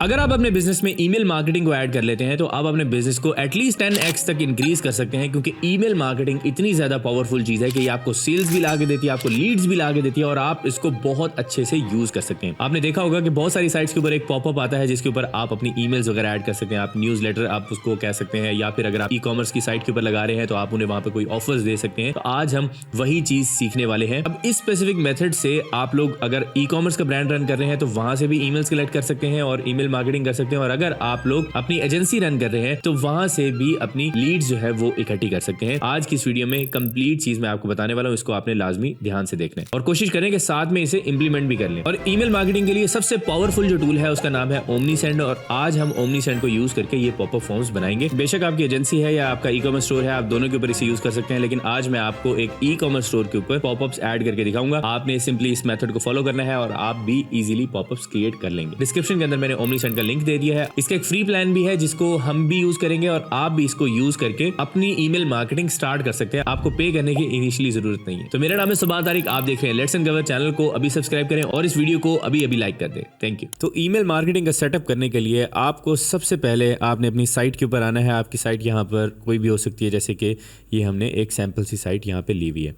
अगर आप अपने बिजनेस में ईमेल मार्केटिंग को ऐड कर लेते हैं तो आप अपने बिजनेस को एटलीस्ट 10x तक इंक्रीज कर सकते हैं, क्योंकि ईमेल मार्केटिंग इतनी ज्यादा पावरफुल चीज है कि ये आपको सेल्स भी ला के देती है, आपको लीड्स भी ला के देती है और आप इसको बहुत अच्छे से यूज कर सकते हैं। आपने देखा होगा कि बहुत सारी साइट्स के ऊपर एक पॉपअप आता है जिसके ऊपर आप अपनी ईमेल्स वगैरह ऐड कर सकते हैं, आप न्यूज लेटर आप उसको कह सकते हैं, या फिर अगर आप ई कॉमर्स की साइट के ऊपर लगा रहे हैं तो आप उन्हें वहां पर कोई ऑफर्स दे सकते हैं। तो आज हम वही चीज सीखने वाले हैं। अब इस स्पेसिफिक मेथड से आप लोग अगर ई कॉमर्स का ब्रांड रन कर रहे हैं तो वहां से भी ईमेल्स कलेक्ट कर सकते हैं और ईमेल मार्केटिंग कर सकते हैं, और अगर आप लोग अपनी एजेंसी रन कर रहे हैं तो वहां से भी अपनी लीड्स जो है वो इकट्ठी कर सकते हैं। आज की इस वीडियो में कंप्लीट चीज मैं आपको बताने वाला हूं, इसको आपने लाजमी ध्यान से देखना है और कोशिश करें कि साथ में इसे इंप्लीमेंट भी कर लें। और ईमेल मार्केटिंग के लिए सबसे पावरफुल जो टूल है उसका नाम है ओमनीसेंड, और आज हम ओमनीसेंड को यूज करके ये पॉपअप फॉर्म्स बनाएंगे। बेशक आपकी एजेंसी है या आपका ई कॉमर्स स्टोर है, आप दोनों के ऊपर इसे यूज कर सकते हैं, लेकिन आज मैं आपको एक ई कॉमर्स स्टोर के ऊपर पॉपअप्स ऐड करके दिखाऊंगा। आपने सिंपली इस मेथड को फॉलो करना है और आप भी इजीली पॉपअप्स क्रिएट कर लेंगे। डिस्क्रिप्शन के अंदर मैंने ओमनीसेंड का लिंक दे दिया है। इसका एक फ्री प्लान भी है जिसको हम भी यूज करेंगे और आप भी इसको यूज करके अपनी ईमेल मार्केटिंग स्टार्ट कर सकते हैं। आपको पे करने की इनिशियली जरूरत नहीं है। तो मेरा नाम है सुबाह तारिक, आप देख रहे हैं लेट्स अनकवर। चैनल को अभी सब्सक्राइब करें और इस वीडियो को अभी लाइक कर दें। Thank you. तो ईमेल मार्केटिंग का सेटअप करने के लिए आपको सबसे पहले आपने अपनी साइट के ऊपर आना है। आपकी साइट यहाँ पर कोई भी हो सकती है, जैसे कि ये हमने एक सैंपल सी साइट यहाँ पे ली हुई है।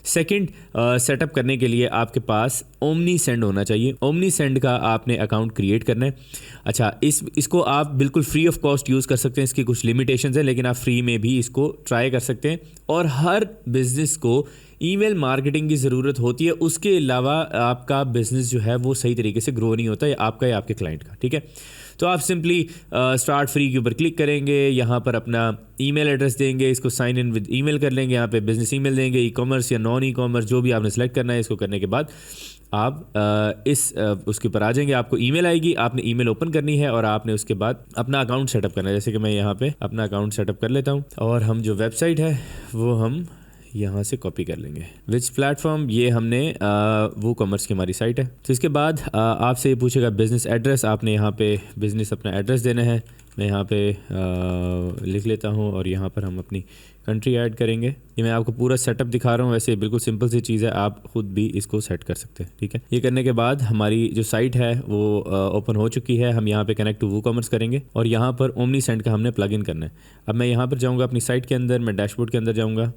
सेकंड, सेटअप करने के लिए आपके पास ओमनीसेंड होना चाहिए। ओमनीसेंड का आपने अकाउंट क्रिएट करना है। अच्छा, इसको आप बिल्कुल फ्री ऑफ कॉस्ट यूज़ कर सकते हैं। इसकी कुछ लिमिटेशंस हैं, लेकिन आप फ्री में भी इसको ट्राई कर सकते हैं। और हर बिजनेस को ईमेल मार्केटिंग की ज़रूरत होती है, उसके अलावा आपका बिजनेस जो है वो सही तरीके से ग्रो नहीं होता है, आपका या आपके क्लाइंट का। ठीक है, तो आप सिंपली स्टार्ट फ्री के ऊपर क्लिक करेंगे, यहाँ पर अपना ईमेल एड्रेस देंगे, इसको साइन इन विद ईमेल कर लेंगे, यहाँ पे बिजनेस ईमेल देंगे, ई कॉमर्स या नॉन ई कॉमर्स जो भी आपने सेलेक्ट करना है। इसको करने के बाद आप उसके ऊपर आ जाएंगे, आपको ईमेल आएगी, आपने ईमेल ओपन करनी है और आपने उसके बाद अपना अकाउंट सेटअप करना है। जैसे कि मैं यहाँ पे अपना अकाउंट सेटअप कर लेता हूँ और हम जो वेबसाइट है वो हम यहाँ से कॉपी कर लेंगे। विच प्लेटफॉर्म, ये हमने वो कॉमर्स की हमारी साइट है। तो इसके बाद आपसे ये पूछेगा बिज़नेस एड्रेस, आपने यहाँ पे बिज़नेस अपना एड्रेस देना है। मैं यहाँ पे लिख लेता हूँ और यहाँ पर हम अपनी कंट्री ऐड करेंगे। ये मैं आपको पूरा सेटअप दिखा रहा हूँ, वैसे बिल्कुल सिंपल सी चीज़ है, आप खुद भी इसको सेट कर सकते हैं। ठीक है, ये करने के बाद हमारी जो साइट है वो ओपन हो चुकी है। हम यहाँ पे कनेक्ट टू वूकॉमर्स करेंगे और यहाँ पर ओमनीसेंड का हमने प्लगइन करना है। अब मैं यहाँ पर जाऊँगा अपनी साइट के अंदर, मैं डैशबोर्ड के अंदर जाऊँगा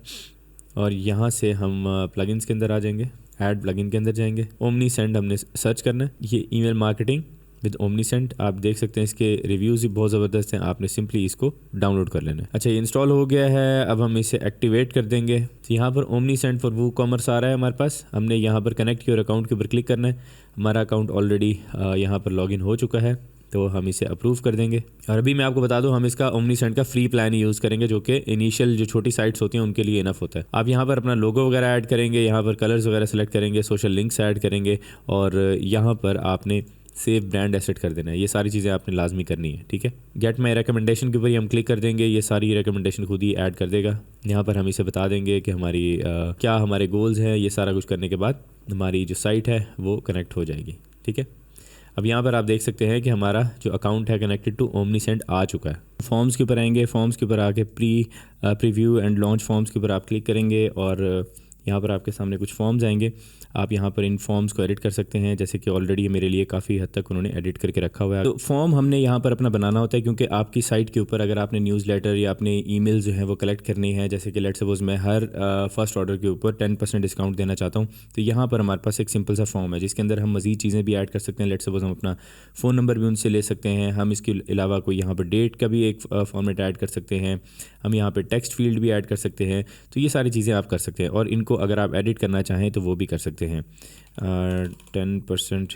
और यहाँ से हम प्लगइन्स के अंदर आ जाएंगे, ऐड प्लगइन के अंदर जाएंगे। ओमनीसेंड हमने सर्च करना है, ये ईमेल मार्केटिंग विद ओमनीसेंड। आप देख सकते हैं इसके रिव्यूज़ भी बहुत ज़बरदस्त हैं, आपने सिंपली इसको डाउनलोड कर लेना है। अच्छा, ये इंस्टॉल हो गया है, अब हम इसे एक्टिवेट कर देंगे। तो यहाँ पर ओमनीसेंड फॉर वूकॉमर्स आ रहा है हमारे पास। हमने यहाँ पर कनेक्ट योर अकाउंट के ऊपर क्लिक करना है। हमारा अकाउंट ऑलरेडी यहाँ पर लॉगिन हो चुका है, तो हम इसे अप्रूव कर देंगे। और अभी मैं आपको बता दूं, हम इसका ओमनीसेंड का फ्री प्लान ही यूज़ करेंगे, जो कि इनिशियल जो छोटी साइट्स होती हैं उनके लिए इनफ होता है। आप यहाँ पर अपना लोगो वगैरह ऐड करेंगे, यहाँ पर कलर्स वगैरह सेलेक्ट करेंगे, सोशल लिंक्स ऐड करेंगे और यहाँ पर आपने सेव ब्रांड एसेट कर देना है। ये सारी चीज़ें आपने लाजमी करनी है। ठीक है, गेट माई रिकमेंडेशन के ऊपर हम क्लिक कर देंगे, ये सारी रिकमेंडेशन खुद ही ऐड कर देगा। यहाँ पर हम इसे बता देंगे कि हमारी क्या हमारे गोल्स हैं। ये सारा कुछ करने के बाद हमारी जो साइट है वो कनेक्ट हो जाएगी। ठीक है, अब यहाँ पर आप देख सकते हैं कि हमारा जो अकाउंट है कनेक्टेड टू ओमनीसेंड आ चुका है। फॉर्म्स के ऊपर आएंगे, फॉर्म्स के ऊपर आके प्रीव्यू एंड लॉन्च फॉर्म्स के ऊपर आप क्लिक करेंगे और यहाँ पर आपके सामने कुछ फॉर्म्स आएंगे। आप यहाँ पर इन फॉर्म्स को एडिट कर सकते हैं, जैसे कि ऑलरेडी मेरे लिए काफ़ी हद तक उन्होंने एडिट करके रखा हुआ है। तो फॉर्म हमने यहाँ पर अपना बनाना होता है, क्योंकि आपकी साइट के ऊपर अगर आपने न्यूज़लेटर या अपने ईमेल जो है वो कलेक्ट करनी है, जैसे कि लेट्स सपोज मैं हर फर्स्ट ऑर्डर के ऊपर 10% डिस्काउंट देना चाहता हूँ, तो यहाँ पर हमारे पास एक सिंपल सा फॉर्म है जिसके अंदर हम मज़ीद चीज़ें भी ऐड कर सकते हैं। लेट्स सपोज हम अपना फ़ोन नंबर भी उनसे ले सकते हैं, हम इसके अलावा कोई यहाँ पर डेट का भी एक फॉर्मेट ऐड कर सकते हैं, हम यहाँ पर टेक्स्ट फील्ड भी ऐड कर सकते हैं। तो ये सारी चीज़ें आप कर सकते हैं और इनको अगर आप एडिट करना चाहें तो वो भी कर सकते हैं। 10%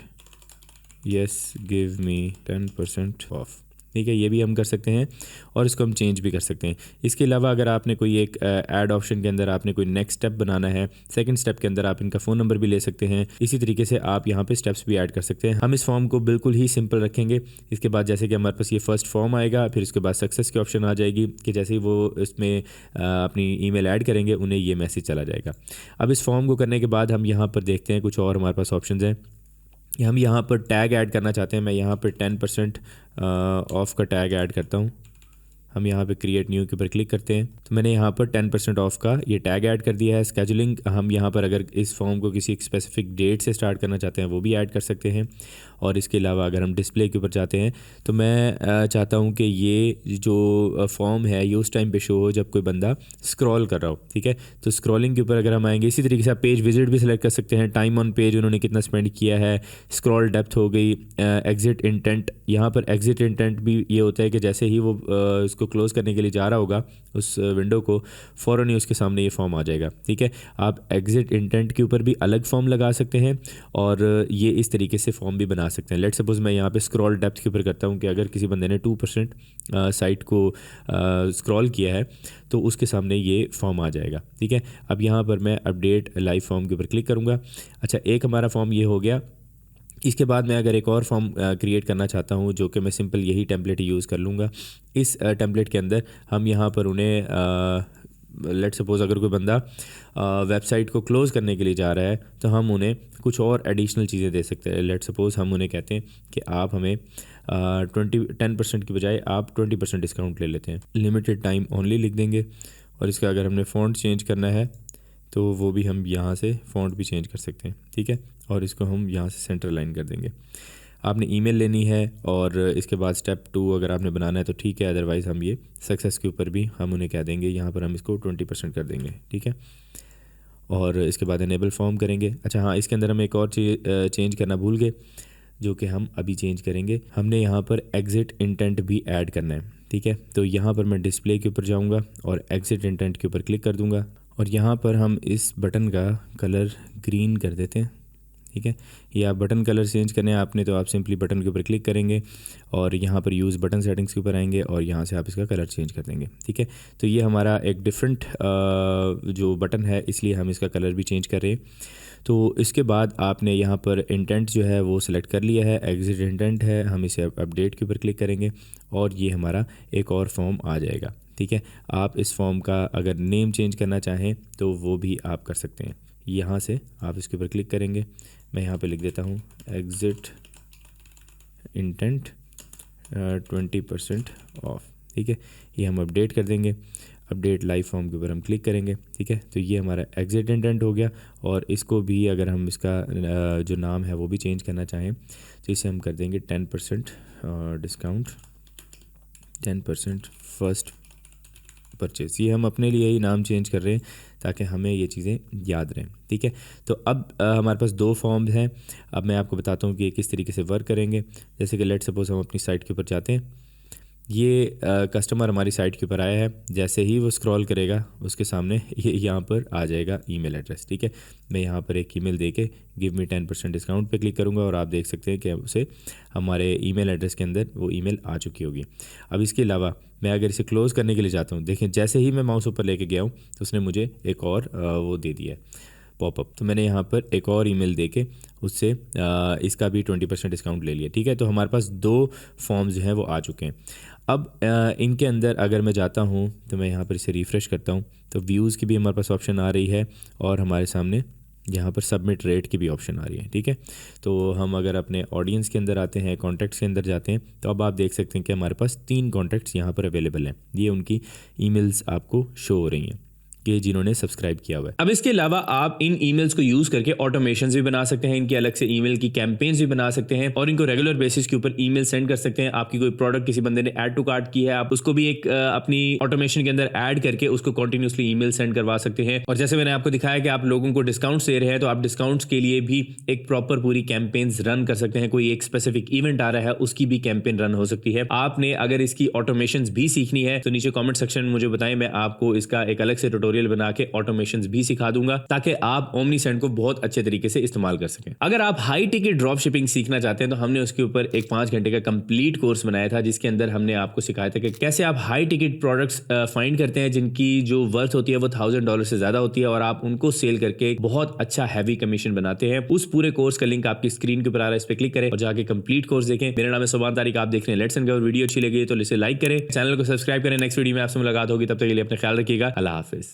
yes give me 10% ऑफ। ठीक है, ये भी हम कर सकते हैं और इसको हम चेंज भी कर सकते हैं। इसके अलावा अगर आपने कोई एक ऐड ऑप्शन के अंदर आपने कोई नेक्स्ट स्टेप बनाना है, सेकंड स्टेप के अंदर आप इनका फ़ोन नंबर भी ले सकते हैं। इसी तरीके से आप यहाँ पे स्टेप्स भी ऐड कर सकते हैं। हम इस फॉर्म को बिल्कुल ही सिंपल रखेंगे। इसके बाद जैसे कि हमारे पास ये फर्स्ट फॉर्म आएगा, फिर उसके बाद सक्सेस की ऑप्शन आ जाएगी कि जैसे ही वो इसमें अपनी ईमेल ऐड करेंगे उन्हें ये मैसेज चला जाएगा। अब इस फॉर्म को करने के बाद हम यहाँ पर देखते हैं कुछ और हमारे पास ऑप्शन हैं। हम यहाँ पर टैग ऐड करना चाहते हैं, मैं यहाँ पर 10% ऑफ का टैग ऐड करता हूँ। हम यहाँ पे क्रिएट न्यू के ऊपर क्लिक करते हैं। तो मैंने यहाँ पर 10% ऑफ का ये टैग ऐड कर दिया है। स्केजुलिंग हम यहाँ पर अगर इस फॉर्म को किसी एक स्पेसिफिक डेट से स्टार्ट करना चाहते हैं वो भी ऐड कर सकते हैं। और इसके अलावा अगर हम डिस्प्ले के ऊपर जाते हैं तो मैं चाहता हूँ कि ये जो फॉर्म है ये उस टाइम पे शो हो जब कोई बंदा स्क्रॉल कर रहा हो, ठीक है। तो स्क्रॉलिंग के ऊपर अगर हम आएंगे, इसी तरीके से आप पेज विजिट भी सिलेक्ट कर सकते हैं, टाइम ऑन पेज उन्होंने कितना स्पेंड किया है, स्क्रॉल डेप्थ हो गई, एग्जिट इंटेंट। यहाँ पर एग्जिट इंटेंट भी ये होता है कि जैसे ही वो इसको क्लोज़ करने के लिए जा रहा होगा उस विंडो को, फ़ौरन ही उसके सामने ये फॉर्म आ जाएगा, ठीक है। आप एग्जिट इंटेंट के ऊपर भी अलग फॉर्म लगा सकते हैं और ये इस तरीके से फॉर्म भी बना सकते हैं। लेट्स सपोज मैं यहाँ पे स्क्रॉल डेप्थ के ऊपर करता हूँ कि अगर किसी बंदे ने 2% साइट को स्क्रॉल किया है तो उसके सामने ये फॉर्म आ जाएगा, ठीक है। अब यहाँ पर मैं अपडेट लाइव फॉर्म के ऊपर क्लिक करूँगा। अच्छा, एक हमारा फॉर्म ये हो गया। इसके बाद मैं अगर एक और फॉर्म क्रिएट करना चाहता हूँ जो कि मैं सिंपल यही टेम्पलेट यूज़ कर लूँगा। इस टेम्पलेट के अंदर हम यहाँ पर उन्हें लेट्स सपोज अगर कोई बंदा वेबसाइट को क्लोज़ करने के लिए जा रहा है तो हम उन्हें कुछ और एडिशनल चीज़ें दे सकते हैं। लेट्स सपोज हम उन्हें कहते हैं कि आप हमें 10% की बजाय आप 20% डिस्काउंट ले लेते हैं, लिमिटेड टाइम ओनली लिख देंगे। और इसका अगर हमने फ़ॉन्ट चेंज करना है तो वो भी हम यहाँ से फ़ॉन्ट भी चेंज कर सकते हैं, ठीक है। और इसको हम यहाँ से सेंटर लाइन कर देंगे। आपने ईमेल लेनी है और इसके बाद स्टेप 2 अगर आपने बनाना है तो ठीक है, अदरवाइज़ हम ये सक्सेस के ऊपर भी हम उन्हें कह देंगे, यहाँ पर हम इसको 20% कर देंगे, ठीक है। और इसके बाद इनेबल फॉर्म करेंगे। अच्छा हाँ, इसके अंदर हम एक और चीज़ चेंज करना भूल गए जो कि हम अभी चेंज करेंगे। हमने यहाँ पर एग्जिट इंटेंट भी ऐड करना है, ठीक है। तो यहाँ पर मैं डिस्प्ले के ऊपर जाऊँगा और एग्जिट इंटेंट के ऊपर क्लिक कर दूँगा और यहाँ पर हम इस बटन का कलर ग्रीन कर देते हैं, ठीक है। या बटन कलर चेंज करने हैं आपने तो आप सिंपली बटन के ऊपर क्लिक करेंगे और यहाँ पर यूज़ बटन सेटिंग्स के ऊपर आएंगे और यहाँ से आप इसका कलर चेंज कर देंगे, ठीक है। तो ये हमारा एक डिफरेंट जो बटन है इसलिए हम इसका कलर भी चेंज कर रहे हैं। तो इसके बाद आपने यहाँ पर इंटेंट जो है वो सिलेक्ट कर लिया है, एग्जिट इंटेंट है, हम इसे अपडेट के ऊपर क्लिक करेंगे और ये हमारा एक और फॉर्म आ जाएगा, ठीक है। आप इस फॉर्म का अगर नेम चेंज करना चाहें तो वो भी आप कर सकते हैं। यहाँ से आप इसके ऊपर क्लिक करेंगे, मैं यहाँ पे लिख देता हूँ एग्जिट इंटेंट 20% ऑफ, ठीक है। ये हम अपडेट कर देंगे। अपडेट लाइव फॉर्म के ऊपर हम क्लिक करेंगे, ठीक है। तो ये हमारा एग्जिट इंटेंट हो गया और इसको भी अगर हम इसका जो नाम है वो भी चेंज करना चाहें तो इसे हम कर देंगे 10% डिस्काउंट, 10% फर्स्ट परचेज। ये हम अपने लिए ही नाम चेंज कर रहे हैं ताकि हमें ये चीज़ें याद रहें, ठीक है। तो अब हमारे पास 2 फॉर्म्स हैं। अब मैं आपको बताता हूँ कि ये किस तरीके से वर्क करेंगे। जैसे कि लेट सपोज हम अपनी साइट के ऊपर जाते हैं, ये कस्टमर हमारी साइट के ऊपर आया है, जैसे ही वो स्क्रॉल करेगा उसके सामने ये यहाँ पर आ जाएगा ईमेल एड्रेस, ठीक है। मैं यहाँ पर एक ईमेल देके गिव मी 10% डिस्काउंट पे क्लिक करूँगा और आप देख सकते हैं कि उसे हमारे ईमेल एड्रेस के अंदर वो ईमेल आ चुकी होगी। अब इसके अलावा मैं अगर इसे क्लोज़ करने के लिए जाता हूँ, देखें जैसे ही मैं माउस ऊपर लेके गया हूँ तो उसने मुझे एक और वो दे दिया है पॉपअप। तो मैंने यहाँ पर एक और ईमेल देके उससे इसका भी 20% डिस्काउंट ले लिया, ठीक है। तो हमारे पास 2 फॉर्म्स जो हैं वो आ चुके हैं। अब इनके अंदर अगर मैं जाता हूँ तो मैं यहाँ पर इसे रिफ़्रेश करता हूँ तो व्यूज़ की भी हमारे पास ऑप्शन आ रही है और हमारे सामने यहाँ पर सबमिट रेट की भी ऑप्शन आ रही है, ठीक है। तो हम अगर अपने ऑडियंस के अंदर आते हैं, कॉन्टैक्ट्स के अंदर जाते हैं तो अब आप देख सकते हैं कि हमारे पास 3 कॉन्टैक्ट्स यहाँ पर अवेलेबल हैं। ये उनकी ईमेल्स आपको शो हो रही हैं कि जिन्होंने सब्सक्राइब किया हुआ है। अब इसके अलावा आप इन ईमेल्स को यूज करके ऑटोमेशंस भी बना सकते हैं, इनके अलग से ईमेल की कैंपेन्स भी बना सकते हैं और इनको रेगुलर बेसिस के ऊपर ईमेल सेंड कर सकते हैं। आपकी कोई प्रोडक्ट किसी बंदे ने ऐड टू कार्ट की है, आप उसको भी एक अपनी ऑटोमेशन के अंदर ऐड करके उसको कंटिन्यूसली ईमेल सेंड करवा सकते हैं। और जैसे मैंने आपको दिखाया कि आप लोगों को डिस्काउंट्स दे रहे हैं तो आप डिस्काउंट्स के लिए भी एक प्रॉपर पूरी कैंपेन्स रन कर सकते हैं। कोई एक स्पेसिफिक इवेंट आ रहा है उसकी भी कैंपेन रन हो सकती है। आपने अगर इसकी ऑटोमेशन भी सीखनी है तो नीचे कॉमेंट सेक्शन में मुझे बताएं, मैं आपको इसका एक अलग से ट्यूटोरियल बना के ऑटोमेशंस भी सिखा दूंगा ताकि आप ओमनीसेंड को बहुत अच्छे तरीके से इस्तेमाल कर सकें। अगर आप हाई टिकट ड्रॉप शिपिंग सीखना चाहते हैं तो हमने उसके ऊपर एक 5 घंटे का कंप्लीट कोर्स बनाया था जिसके अंदर हमने आपको सिखाया था कि कैसे आप हाई टिकट प्रोडक्ट्स फाइंड करते हैं जिनकी जो वर्थ होती है वो $1000 से ज्यादा होती है और आप उनको सेल करके बहुत अच्छा हैवी कमीशन बनाते हैं। उस पूरे कोर्स का लिंक आपकी स्क्रीन के ऊपर आ रहा है, इस पर क्लिक करें और जाके कंप्लीट कोर्स देखें। मेरा नाम है सुभान तारिक, आप देख रहे हैं लेट्स एंड गो। वीडियो अच्छी लगी तो इसे लाइक करें, चैनल को सब्सक्राइब करें। नेक्स्ट वीडियो में आपसे मुलाकात होगी, तब तक के लिए अपना ख्याल रखिएगा। अल्लाह हाफिज।